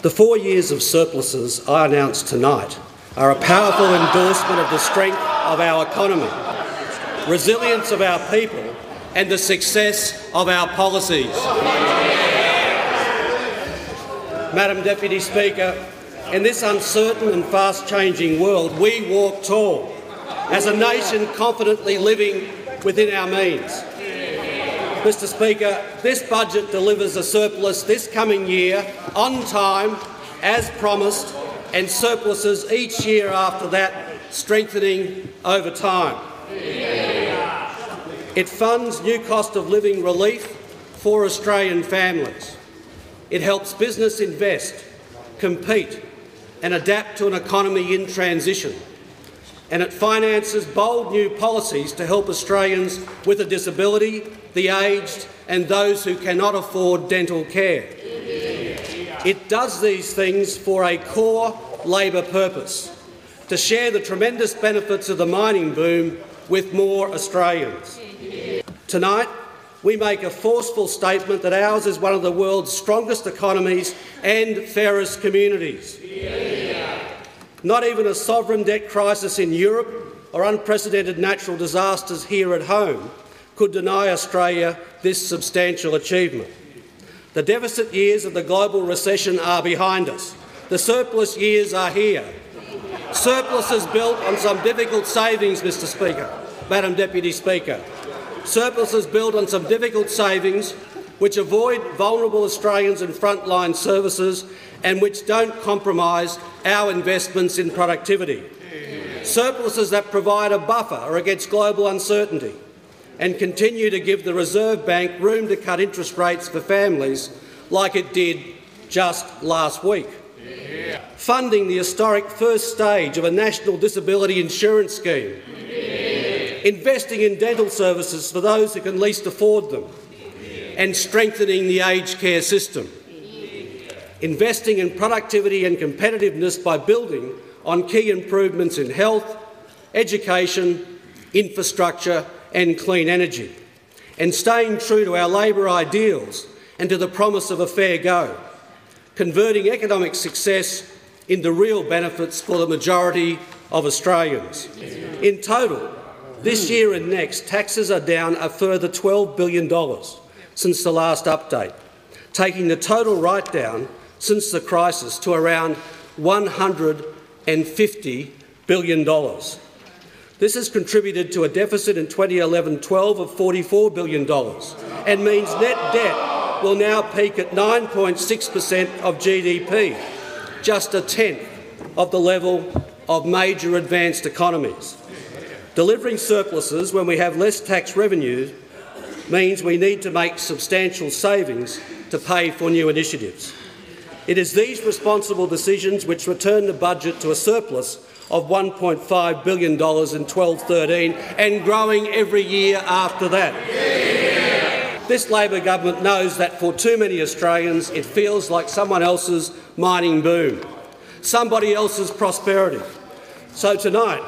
The 4 years of surpluses I announced tonight are a powerful endorsement of the strength of our economy, resilience of our people and the success of our policies. Madam Deputy Speaker, in this uncertain and fast-changing world, we walk tall as a nation confidently living within our means. Mr Speaker, this budget delivers a surplus this coming year on time, as promised, and surpluses each year after that, strengthening over time. It funds new cost of living relief for Australian families. It helps business invest, compete and adapt to an economy in transition. And it finances bold new policies to help Australians with a disability, the aged and those who cannot afford dental care. It does these things for a core Labor purpose, to share the tremendous benefits of the mining boom with more Australians. Tonight, we make a forceful statement that ours is one of the world's strongest economies and fairest communities. Not even a sovereign debt crisis in Europe or unprecedented natural disasters here at home could deny Australia this substantial achievement. The deficit years of the global recession are behind us. The surplus years are here. Surpluses built on some difficult savings, Mr Speaker, Madam Deputy Speaker. Surpluses built on some difficult savings which avoid vulnerable Australians in frontline services and which don't compromise our investments in productivity. Surpluses that provide a buffer against global uncertainty and continue to give the Reserve Bank room to cut interest rates for families like it did just last week. Funding the historic first stage of a national disability insurance scheme. Investing in dental services for those who can least afford them, and strengthening the aged care system. Investing in productivity and competitiveness by building on key improvements in health, education, infrastructure and clean energy, and staying true to our Labor ideals and to the promise of a fair go, converting economic success into real benefits for the majority of Australians. In total, this year and next, taxes are down a further $12 billion since the last update, taking the total write-down since the crisis to around $150 billion. This has contributed to a deficit in 2011-12 of $44 billion and means net debt will now peak at 9.6% of GDP, just a tenth of the level of major advanced economies. Delivering surpluses when we have less tax revenue means we need to make substantial savings to pay for new initiatives. It is these responsible decisions which return the budget to a surplus of $1.5 billion in 12-13 and growing every year after that. This Labor government knows that for too many Australians it feels like someone else's mining boom, somebody else's prosperity. So tonight,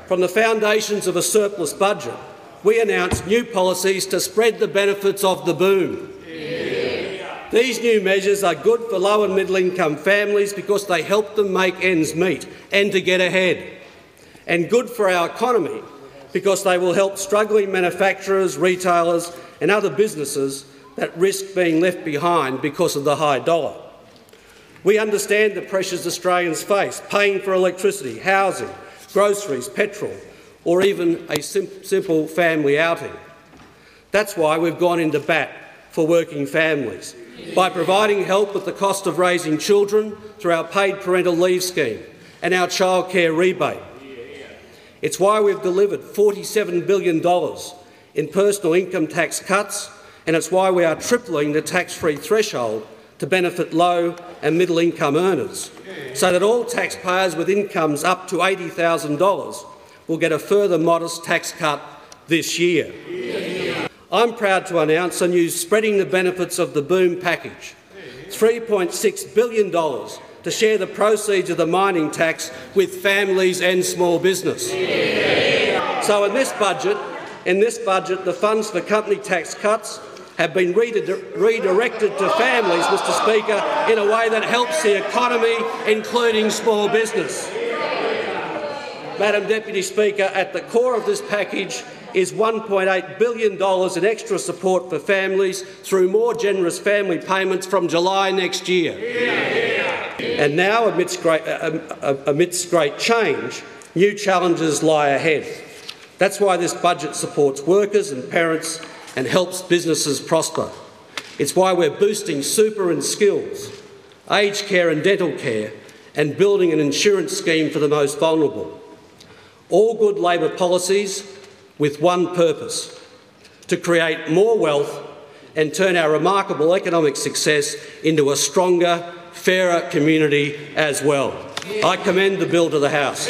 from the foundations of a surplus budget, we announced new policies to spread the benefits of the boom. These new measures are good for low and middle income families because they help them make ends meet and to get ahead, and good for our economy because they will help struggling manufacturers, retailers and other businesses that risk being left behind because of the high dollar. We understand the pressures Australians face, paying for electricity, housing, groceries, petrol or even a simple family outing. That's why we've gone into bat for working families, by providing help with the cost of raising children through our paid parental leave scheme and our childcare rebate. It's why we've delivered $47 billion in personal income tax cuts, and it's why we are tripling the tax-free threshold to benefit low and middle income earners, so that all taxpayers with incomes up to $80,000 will get a further modest tax cut this year. I'm proud to announce a new Spreading the Benefits of the Boom package, $3.6 billion to share the proceeds of the mining tax with families and small business. So in this budget, the funds for company tax cuts have been redirected to families, Mr Speaker, in a way that helps the economy, including small business. Madam Deputy Speaker, at the core of this package is $1.8 billion in extra support for families through more generous family payments from July next year. And now, amidst great change, new challenges lie ahead. That's why this budget supports workers and parents and helps businesses prosper. It's why we're boosting super and skills, aged care and dental care, and building an insurance scheme for the most vulnerable. All good Labor policies with one purpose: to create more wealth and turn our remarkable economic success into a stronger, fairer community as well. I commend the bill to the House.